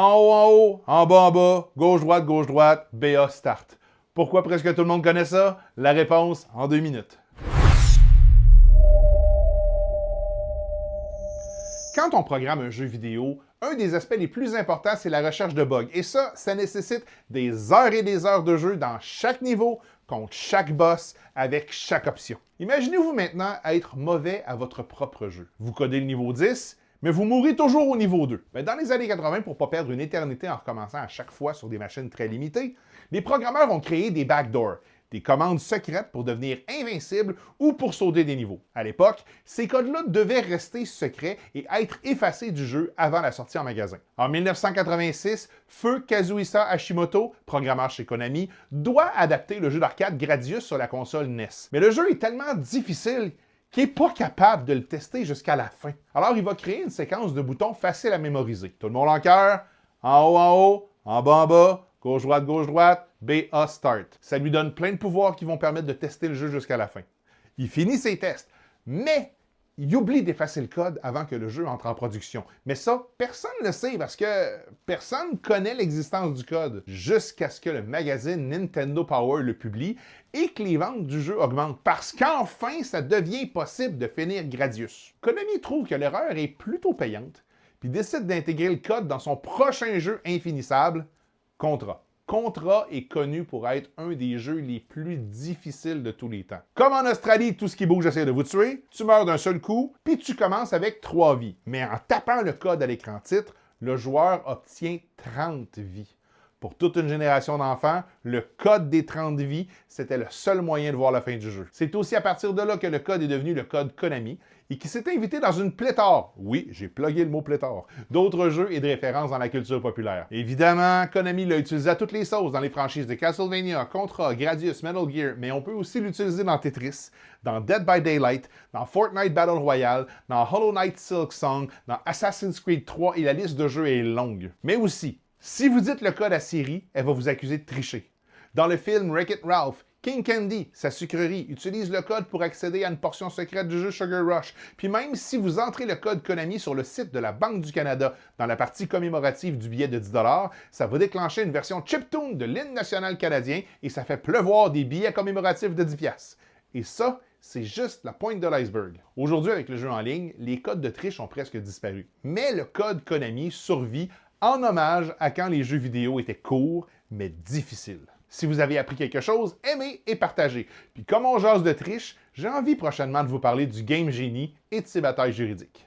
en haut, en bas, gauche, droite, BA Start. Pourquoi presque tout le monde connaît ça? La réponse en 2 minutes. Quand on programme un jeu vidéo, un des aspects les plus importants, c'est la recherche de bugs. Et ça nécessite des heures et des heures de jeu dans chaque niveau, contre chaque boss, avec chaque option. Imaginez-vous maintenant être mauvais à votre propre jeu. Vous codez le niveau 10, mais vous mourrez toujours au niveau 2. Mais dans les années 80, pour ne pas perdre une éternité en recommençant à chaque fois sur des machines très limitées, les programmeurs ont créé des backdoors, des commandes secrètes pour devenir invincible ou pour sauter des niveaux. À l'époque, ces codes-là devaient rester secrets et être effacés du jeu avant la sortie en magasin. En 1986, Feu Kazuhisa Hashimoto, programmeur chez Konami, doit adapter le jeu d'arcade Gradius sur la console NES. Mais le jeu est tellement difficile qu'il n'est pas capable de le tester jusqu'à la fin. Alors il va créer une séquence de boutons facile à mémoriser. Tout le monde en cœur, en haut, en bas, gauche, droite, BA Start. Ça lui donne plein de pouvoirs qui vont permettre de tester le jeu jusqu'à la fin. Il finit ses tests, mais il oublie d'effacer le code avant que le jeu entre en production. Mais ça, personne ne le sait parce que personne connaît l'existence du code jusqu'à ce que le magazine Nintendo Power le publie et que les ventes du jeu augmentent parce qu'enfin, ça devient possible de finir Gradius. Konami trouve que l'erreur est plutôt payante puis décide d'intégrer le code dans son prochain jeu infinissable, Contra. Contra est connu pour être un des jeux les plus difficiles de tous les temps. Comme en Australie, tout ce qui bouge essaie de vous tuer, tu meurs d'un seul coup, puis tu commences avec 3 vies. Mais en tapant le code à l'écran titre, le joueur obtient 30 vies. Pour toute une génération d'enfants, le code des 30 vies, c'était le seul moyen de voir la fin du jeu. C'est aussi à partir de là que le code est devenu le code Konami et qui s'est invité dans une pléthore, oui, j'ai plugué le mot pléthore, d'autres jeux et de références dans la culture populaire. Évidemment, Konami l'a utilisé à toutes les sauces dans les franchises de Castlevania, Contra, Gradius, Metal Gear, mais on peut aussi l'utiliser dans Tetris, dans Dead by Daylight, dans Fortnite Battle Royale, dans Hollow Knight Silk Song, dans Assassin's Creed 3 et la liste de jeux est longue. Mais aussi, si vous dites le code à Siri, elle va vous accuser de tricher. Dans le film Wreck-It Ralph, King Candy, sa sucrerie, utilise le code pour accéder à une portion secrète du jeu Sugar Rush. Puis même si vous entrez le code Konami sur le site de la Banque du Canada dans la partie commémorative du billet de 10 $, ça va déclencher une version chiptune de l'hymne national canadien et ça fait pleuvoir des billets commémoratifs de 10 $. Et ça, c'est juste la pointe de l'iceberg. Aujourd'hui, avec le jeu en ligne, les codes de triche ont presque disparu. Mais le code Konami survit en hommage à quand les jeux vidéo étaient courts, mais difficiles. Si vous avez appris quelque chose, aimez et partagez. Puis comme on jase de triche, j'ai envie prochainement de vous parler du Game Genie et de ses batailles juridiques.